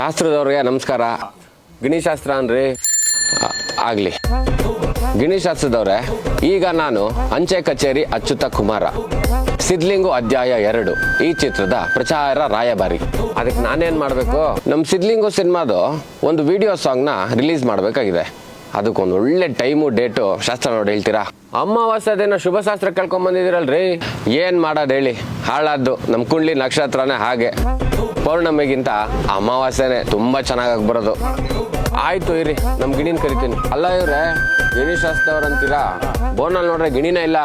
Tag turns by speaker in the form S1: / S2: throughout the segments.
S1: ಶಾಸ್ತ್ರದವ್ರಿಗೆ ನಮಸ್ಕಾರ. ಗಿಣಿಶಾಸ್ತ್ರ ಅನ್ರಿ ಆಗಲಿ. ಗಿಣಿಶಾಸ್ತ್ರದವ್ರೆ, ಈಗ ನಾನು ಅಂಚೆ ಕಚೇರಿ ಅಚ್ಯುತ ಕುಮಾರ, ಸಿದ್ಲಿಂಗು ಅಧ್ಯಾಯ 2 ಈ ಚಿತ್ರದ ಪ್ರಚಾರ ರಾಯಭಾರಿ. ಅದಕ್ಕೆ ನಾನೇನ್ ಮಾಡಬೇಕು, ನಮ್ಮ ಸಿದ್ಲಿಂಗು ಸಿನಿಮಾದು ಒಂದು ವಿಡಿಯೋ ಸಾಂಗ್ನ ರಿಲೀಸ್ ಮಾಡಬೇಕಾಗಿದೆ. ಅದಕ್ಕೊಂದು ಒಳ್ಳೆ ಟೈಮು ಡೇಟು ಶಾಸ್ತ್ರ ನೋಡಿ ಹೇಳ್ತೀರಾ? ಅಮಾವಾಸ್ಯ ದಿನ ಶುಭ ಶಾಸ್ತ್ರ ಕೇಳ್ಕೊಂಡ್ ಬಂದಿದ್ದೀರಲ್ರಿ, ಏನ್ ಮಾಡೋದು ಹೇಳಿ? ಹಾಳಾದ್ದು ನಮ್ಮ ಕುಂಡ್ಲಿ ನಕ್ಷತ್ರನೇ ಹಾಗೆ. ಪೌರ್ಣಮಿಗಿಂತ ಅಮಾವಾಸ್ಯನೇ ತುಂಬಾ ಚೆನ್ನಾಗಿ ಬರೋದು. ಆಯ್ತು ಇರಿ, ನಮ್ ಗಿಣಿನ ಕರಿತೀನಿ. ಅಲ್ಲ ಇವ್ರೆ, ಗಿಣಿ ಶಾಸ್ತ್ರವ್ರ ಅಂತೀರಾ, ಬೋನಲ್ಲಿ ನೋಡ್ರೆ ಗಿಣಿನೇ ಇಲ್ಲ.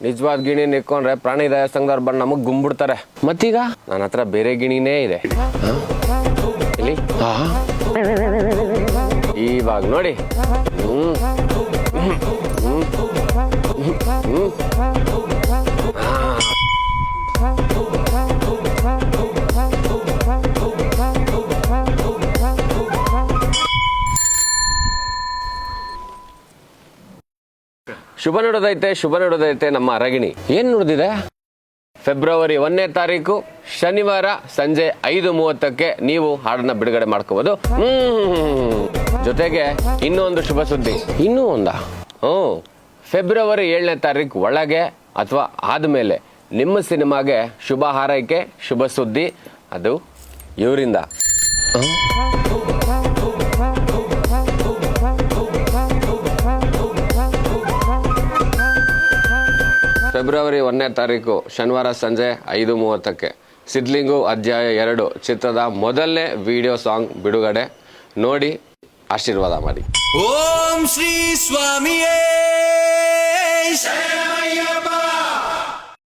S1: ನಿಜವಾದ ಗಿಣಿ ನಿಕ್ಕೊಂಡ್ರೆ ಪ್ರಾಣಿ ದಯಾ ಸಂಘದವ್ರು ಬಂದು ನಮಗ್ ಗುಂಬಿಡ್ತಾರೆ. ಮತ್ತೀಗ ನನ್ನ ಹತ್ರ ಬೇರೆ ಗಿಣಿನೇ ಇದೆ. ಇಲ್ಲಿ ಇವಾಗ ನೋಡಿ. ಶುಭ ನುಡಿದೈತೆ ನಮ್ಮ ಅರಗಿಣಿ. ಏನ್ ನುಡಿದಿದೆ? ಫೆಬ್ರವರಿ 1ನೇ ತಾರೀಕು ಶನಿವಾರ ಸಂಜೆ 5:30ಕ್ಕೆ ನೀವು ಹಾಡನ್ನ ಬಿಡುಗಡೆ ಮಾಡ್ಕೋಬಹುದು. ಜೊತೆಗೆ ಇನ್ನೂ ಒಂದು ಶುಭ ಸುದ್ದಿ. ಇನ್ನೂ ಒಂದಾ? ಫೆಬ್ರವರಿ 7ನೇ ತಾರೀಕು ಒಳಗೆ ಅಥವಾ ಆದ್ಮೇಲೆ ನಿಮ್ಮ ಸಿನಿಮಾಗೆ ಶುಭ ಹಾರೈಕೆ, ಶುಭ ಸುದ್ದಿ ಅದು ಇವರಿಂದ. ಫೆಬ್ರವರಿ 1ನೇ ತಾರೀಕು ಶನಿವಾರ ಸಂಜೆ 5:30ಕ್ಕೆ ಸಿದ್ಲಿಂಗು ಅಧ್ಯಾಯ 2 ಚಿತ್ರದ ಮೊದಲನೇ ವಿಡಿಯೋ ಸಾಂಗ್ ಬಿಡುಗಡೆ. ನೋಡಿ ಆಶೀರ್ವಾದ ಮಾಡಿ.
S2: ಓಂ ಶ್ರೀ ಸ್ವಾಮಿಯೇ